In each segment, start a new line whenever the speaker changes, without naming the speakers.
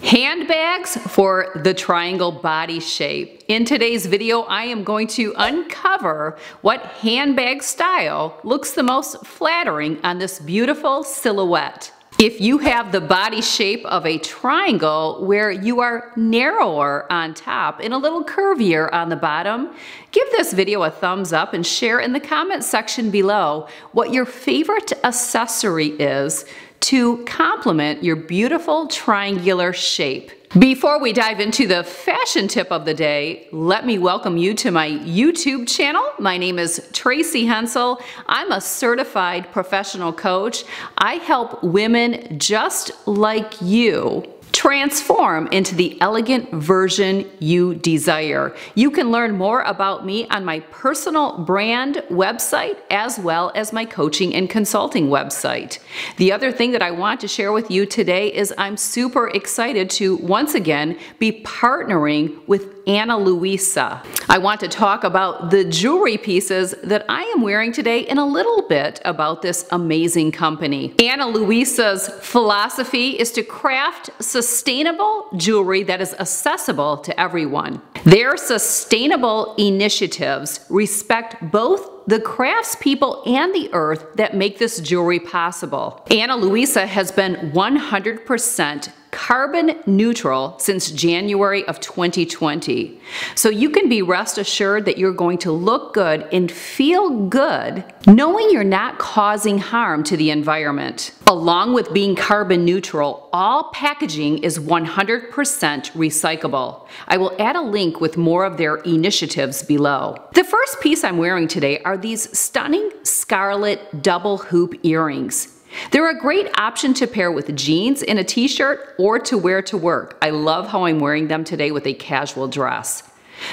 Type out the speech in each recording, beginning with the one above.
Handbags for the triangle body shape. In today's video, I am going to uncover what handbag style looks the most flattering on this beautiful silhouette. If you have the body shape of a triangle where you are narrower on top and a little curvier on the bottom, give this video a thumbs up and share in the comment section below what your favorite accessory is to complement your beautiful triangular shape. Before we dive into the fashion tip of the day, let me welcome you to my YouTube channel. My name is Tracy Hensel. I'm a certified professional coach. I help women just like you transform into the elegant version you desire. You can learn more about me on my personal brand website as well as my coaching and consulting website. The other thing that I want to share with you today is I'm super excited to once again be partnering with Ana Luisa. I want to talk about the jewelry pieces that I am wearing today and a little bit about this amazing company. Ana Luisa's philosophy is to craft sustainable jewelry that is accessible to everyone. Their sustainable initiatives respect both the craftspeople and the earth that make this jewelry possible. Ana Luisa has been 100% carbon neutral since January of 2020. So you can be rest assured that you're going to look good and feel good knowing you're not causing harm to the environment. Along with being carbon neutral, all packaging is 100% recyclable. I will add a link with more of their initiatives below. The first piece I'm wearing today are these stunning scarlet double hoop earrings. They're a great option to pair with jeans and a t-shirt or to wear to work. I love how I'm wearing them today with a casual dress.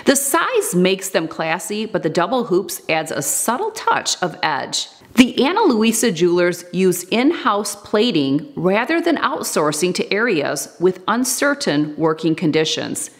The size makes them classy, but the double hoops adds a subtle touch of edge. The Ana Luisa jewelers use in-house plating rather than outsourcing to areas with uncertain working conditions.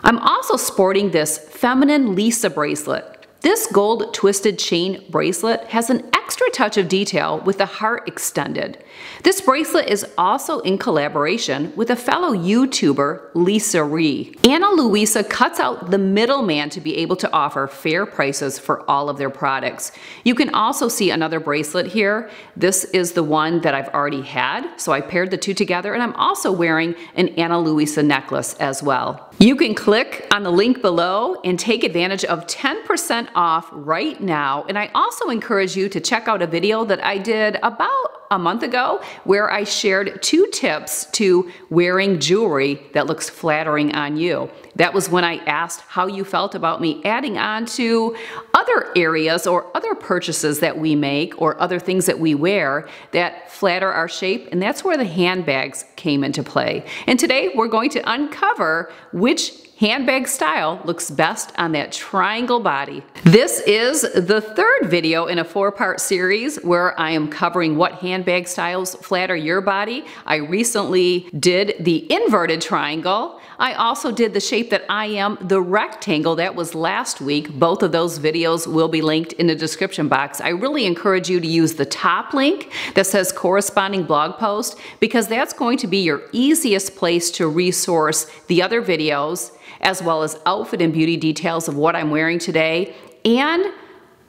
I'm also sporting this feminine Lisa bracelet. This gold twisted chain bracelet has an extra touch of detail with the heart extended. This bracelet is also in collaboration with a fellow YouTuber, Lisa Ree. Ana Luisa cuts out the middleman to be able to offer fair prices for all of their products. You can also see another bracelet here. This is the one that I've already had, so I paired the two together, and I'm also wearing an Ana Luisa necklace as well. You can click on the link below and take advantage of 10% off right now. And I also encourage you to check out a video that I did about a month ago where I shared 2 tips to wearing jewelry that looks flattering on you. That was when I asked how you felt about me adding on to other areas or other purchases that we make or other things that we wear that flatter our shape, and that's where the handbags came into play. And today we're going to uncover which handbag style looks best on that triangle body. This is the third video in a 4-part series where I am covering what handbag styles flatter your body. I recently did the inverted triangle. I also did the shape that I am, the rectangle. That was last week. Both of those videos will be linked in the description box. I really encourage you to use the top link that says corresponding blog post because that's going to be your easiest place to resource the other videos as well as outfit and beauty details of what I'm wearing today and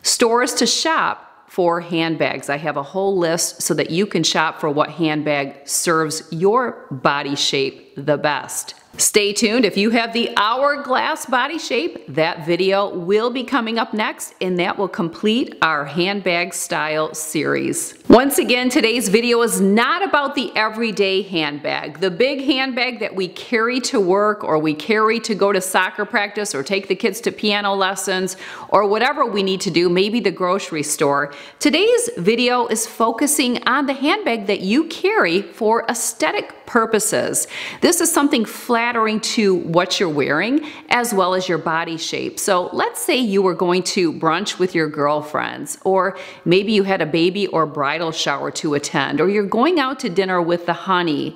stores to shop for handbags. I have a whole list so that you can shop for what handbag serves your body shape the best. Stay tuned. If you have the hourglass body shape, that video will be coming up next, and that will complete our handbag style series. Once again, today's video is not about the everyday handbag, the big handbag that we carry to work or we carry to go to soccer practice or take the kids to piano lessons or whatever we need to do, maybe the grocery store. Today's video is focusing on the handbag that you carry for aesthetic purposes. This is something flattering to what you're wearing as well as your body shape. So let's say you were going to brunch with your girlfriends, or maybe you had a baby or bridal shower to attend, or you're going out to dinner with the honey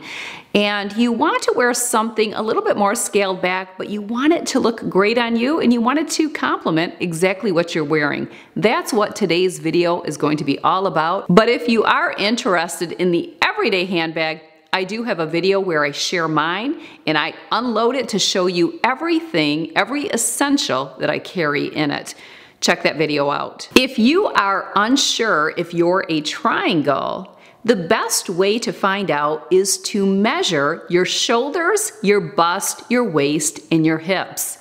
and you want to wear something a little bit more scaled back, but you want it to look great on you and you want it to complement exactly what you're wearing. That's what today's video is going to be all about. But if you are interested in the everyday handbag, I do have a video where I share mine and I unload it to show you everything, every essential that I carry in it. Check that video out. If you are unsure if you're a triangle, the best way to find out is to measure your shoulders, your bust, your waist, and your hips.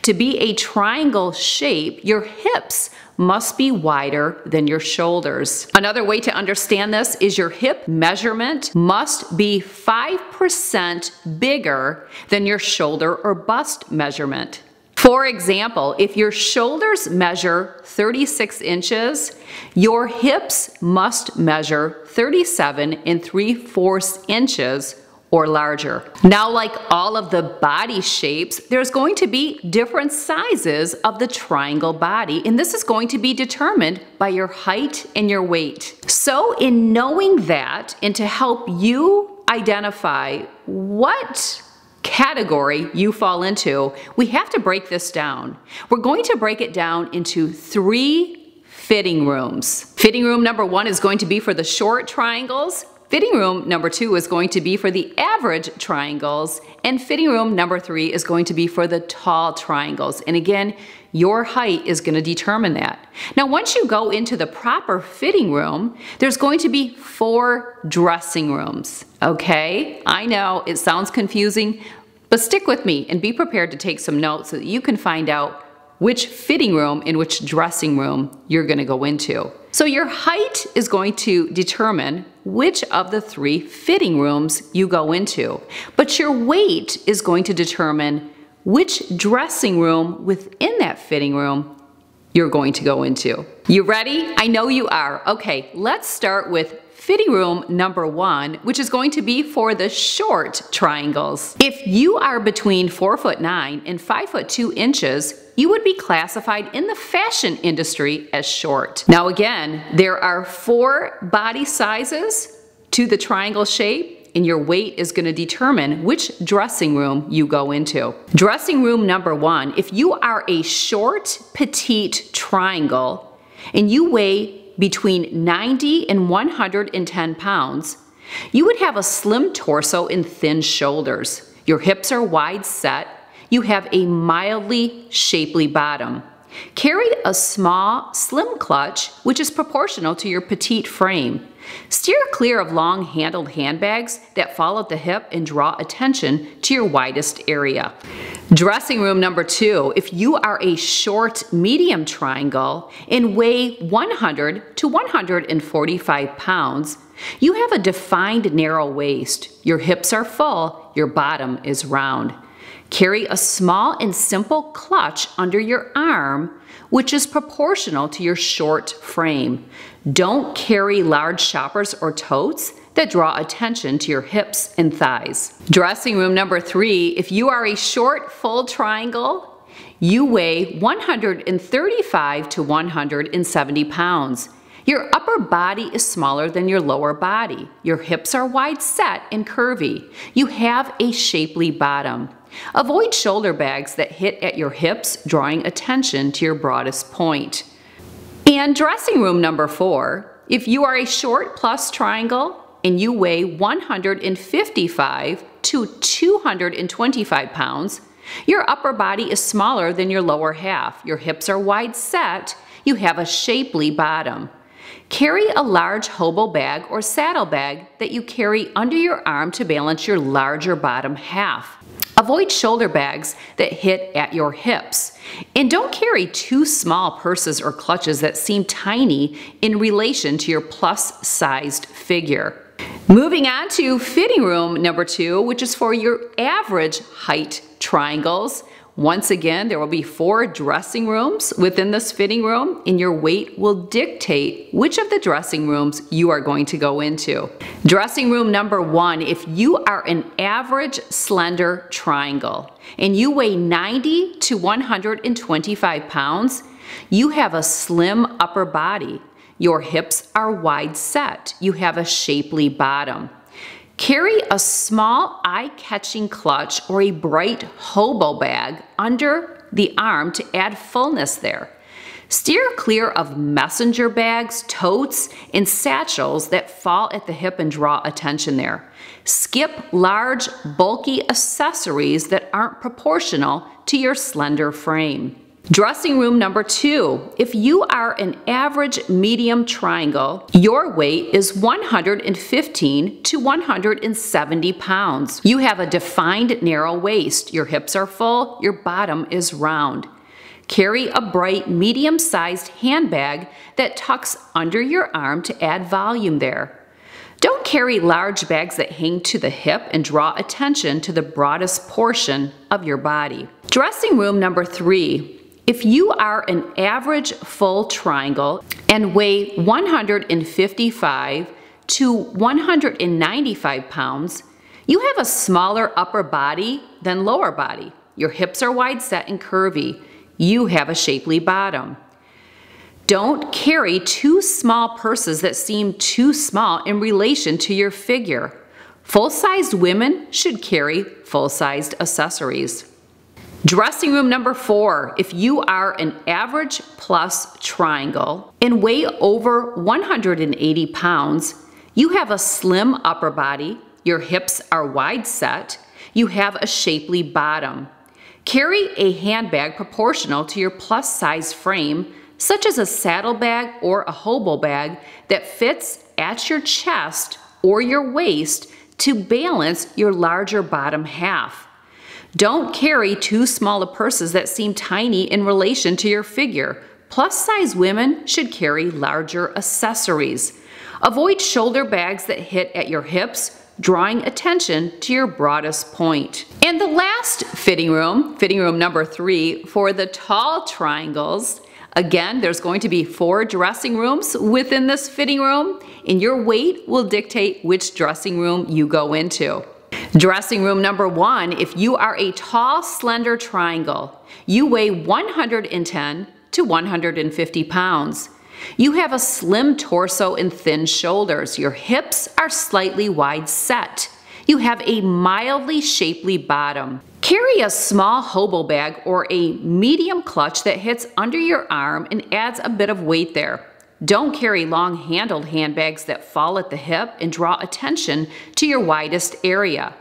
To be a triangle shape, your hips must be wider than your shoulders. Another way to understand this is your hip measurement must be 5% bigger than your shoulder or bust measurement. For example, if your shoulders measure 36 inches, your hips must measure 37 3/4 inches or larger. Now, like all of the body shapes, there's going to be different sizes of the triangle body, and this is going to be determined by your height and your weight. So in knowing that, and to help you identify what category you fall into, we have to break this down. We're going to break it down into 3 fitting rooms. Fitting room number 1 is going to be for the short triangles. Fitting room number 2 is going to be for the average triangles, and fitting room number 3 is going to be for the tall triangles. And again, your height is going to determine that. Now, once you go into the proper fitting room, there's going to be 4 dressing rooms. Okay, I know it sounds confusing, but stick with me and be prepared to take some notes so that you can find out which fitting room and which dressing room you're going to go into. So your height is going to determine which of the 3 fitting rooms you go into, but your weight is going to determine which dressing room within that fitting room you're going to go into. You ready? I know you are. Okay, let's start with fitting room number 1, which is going to be for the short triangles. If you are between 4'9" and 5'2" inches, you would be classified in the fashion industry as short. Now again, there are 4 body sizes to the triangle shape, and your weight is going to determine which dressing room you go into. Dressing room number 1, if you are a short, petite triangle and you weigh between 90 and 110 pounds, you would have a slim torso and thin shoulders. Your hips are wide set. You have a mildly shapely bottom. Carry a small, slim clutch, which is proportional to your petite frame. Steer clear of long-handled handbags that fall at the hip and draw attention to your widest area. Dressing room number 2, if you are a short, medium triangle and weigh 100 to 145 pounds, you have a defined narrow waist. Your hips are full, your bottom is round. Carry a small and simple clutch under your arm, which is proportional to your short frame. Don't carry large shoppers or totes that draw attention to your hips and thighs. Dressing room number 3, if you are a short, full triangle, you weigh 135 to 170 pounds. Your upper body is smaller than your lower body. Your hips are wide set and curvy. You have a shapely bottom. Avoid shoulder bags that hit at your hips, drawing attention to your broadest point. And dressing room number 4, if you are a short plus triangle and you weigh 155 to 225 pounds, your upper body is smaller than your lower half. Your hips are wide set. You have a shapely bottom. Carry a large hobo bag or saddle bag that you carry under your arm to balance your larger bottom half. Avoid shoulder bags that hit at your hips. And don't carry too small purses or clutches that seem tiny in relation to your plus-sized figure. Moving on to fitting room number 2, which is for your average height triangles. Once again, there will be 4 dressing rooms within this fitting room, and your weight will dictate which of the dressing rooms you are going to go into. Dressing room number 1, if you are an average slender triangle and you weigh 90 to 125 pounds, you have a slim upper body. Your hips are wide set. You have a shapely bottom. Carry a small eye-catching clutch or a bright hobo bag under the arm to add fullness there. Steer clear of messenger bags, totes, and satchels that fall at the hip and draw attention there. Skip large, bulky accessories that aren't proportional to your slender frame. Dressing room number 2. If you are an average medium triangle, your weight is 115 to 170 pounds. You have a defined narrow waist. Your hips are full, your bottom is round. Carry a bright, medium-sized handbag that tucks under your arm to add volume there. Don't carry large bags that hang to the hip and draw attention to the broadest portion of your body. Dressing room number 3. If you are an average full triangle and weigh 155 to 195 pounds, you have a smaller upper body than lower body. Your hips are wide set and curvy. You have a shapely bottom. Don't carry too small purses that seem too small in relation to your figure. Full-sized women should carry full-sized accessories. Dressing room number 4. If you are an average plus triangle and weigh over 180 pounds, you have a slim upper body, your hips are wide set, you have a shapely bottom. Carry a handbag proportional to your plus size frame, such as a saddlebag or a hobo bag that fits at your chest or your waist to balance your larger bottom half. Don't carry too small purses that seem tiny in relation to your figure. Plus-size women should carry larger accessories. Avoid shoulder bags that hit at your hips, drawing attention to your broadest point. And the last fitting room number 3, for the tall triangles. Again, there's going to be 4 dressing rooms within this fitting room, and your weight will dictate which dressing room you go into. Dressing room number 1, if you are a tall, slender triangle, you weigh 110 to 150 pounds. You have a slim torso and thin shoulders. Your hips are slightly wide set. You have a mildly shapely bottom. Carry a small hobo bag or a medium clutch that hits under your arm and adds a bit of weight there. Don't carry long-handled handbags that fall at the hip and draw attention to your widest area.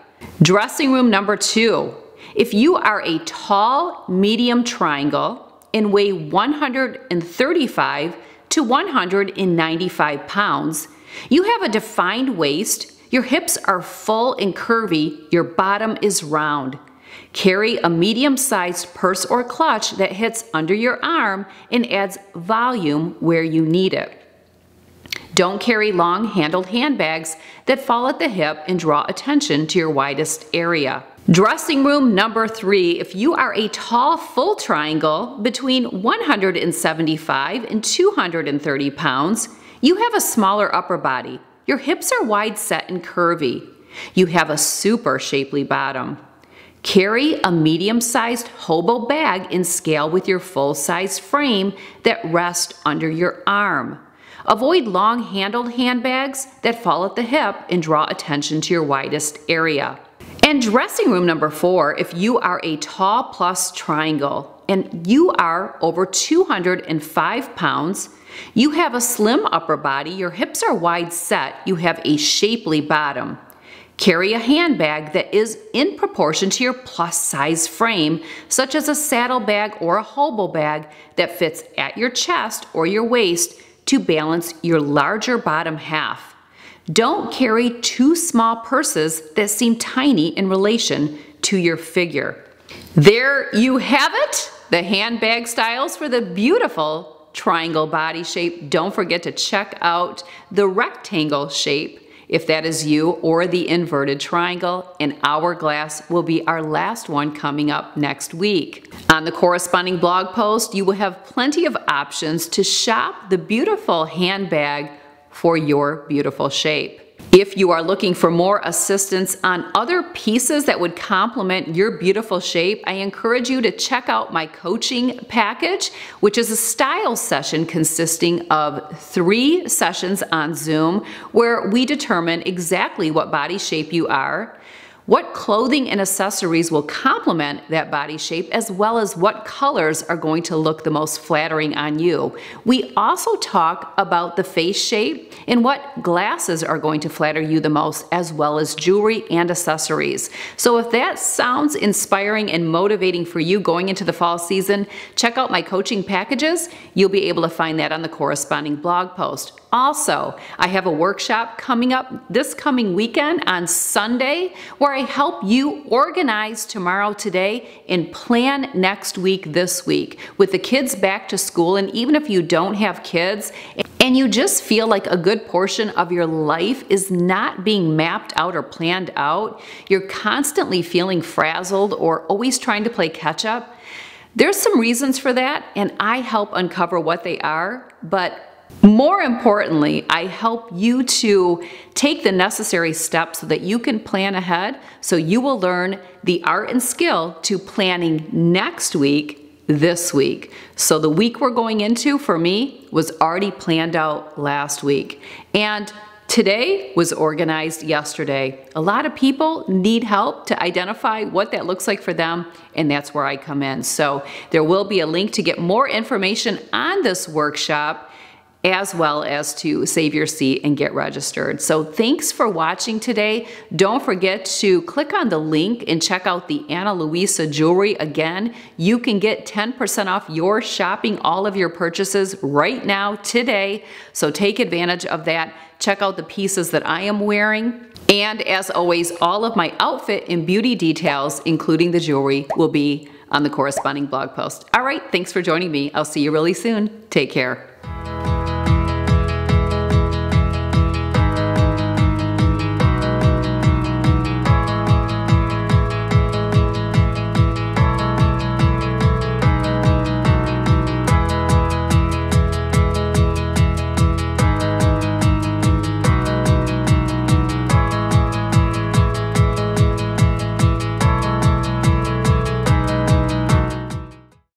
Dressing room number 2. If you are a tall, medium triangle and weigh 135 to 195 pounds, you have a defined waist, your hips are full and curvy, your bottom is round. Carry a medium-sized purse or clutch that hits under your arm and adds volume where you need it. Don't carry long-handled handbags that fall at the hip and draw attention to your widest area. Dressing room number 3, if you are a tall, full triangle between 175 and 230 pounds, you have a smaller upper body. Your hips are wide set and curvy. You have a super shapely bottom. Carry a medium-sized hobo bag in scale with your full-size frame that rests under your arm. Avoid long-handled handbags that fall at the hip and draw attention to your widest area. And dressing room number 4, if you are a tall plus triangle and you are over 205 pounds, you have a slim upper body, your hips are wide set, you have a shapely bottom. Carry a handbag that is in proportion to your plus size frame, such as a saddlebag or a hobo bag that fits at your chest or your waist to balance your larger bottom half. Don't carry too small purses that seem tiny in relation to your figure. There you have it, the handbag styles for the beautiful triangle body shape. Don't forget to check out the rectangle shape if that is you, or the inverted triangle, and hourglass will be our last one coming up next week. On the corresponding blog post, you will have plenty of options to shop the beautiful handbag for your beautiful shape. If you are looking for more assistance on other pieces that would complement your beautiful shape, I encourage you to check out my coaching package, which is a style session consisting of 3 sessions on Zoom where we determine exactly what body shape you are. what clothing and accessories will complement that body shape, as well as what colors are going to look the most flattering on you. We also talk about the face shape and what glasses are going to flatter you the most, as well as jewelry and accessories. So if that sounds inspiring and motivating for you going into the fall season, check out my coaching packages. You'll be able to find that on the corresponding blog post. Also, I have a workshop coming up this coming weekend on Sunday where I help you organize tomorrow, today, and plan next week, this week. With the kids back to school, and even if you don't have kids, and you just feel like a good portion of your life is not being mapped out or planned out, you're constantly feeling frazzled or always trying to play catch up. There's some reasons for that, and I help uncover what they are, but more importantly, I help you to take the necessary steps so that you can plan ahead, so you will learn the art and skill to planning next week, this week. So the week we're going into for me was already planned out last week. And today was organized yesterday. A lot of people need help to identify what that looks like for them, and that's where I come in. So there will be a link to get more information on this workshop, as well as to save your seat and get registered. So thanks for watching today. Don't forget to click on the link and check out the Ana Luisa jewelry. Again, you can get 10% off your shopping, all of your purchases right now, today. So take advantage of that. Check out the pieces that I am wearing. And as always, all of my outfit and beauty details, including the jewelry, will be on the corresponding blog post. All right, thanks for joining me. I'll see you really soon. Take care.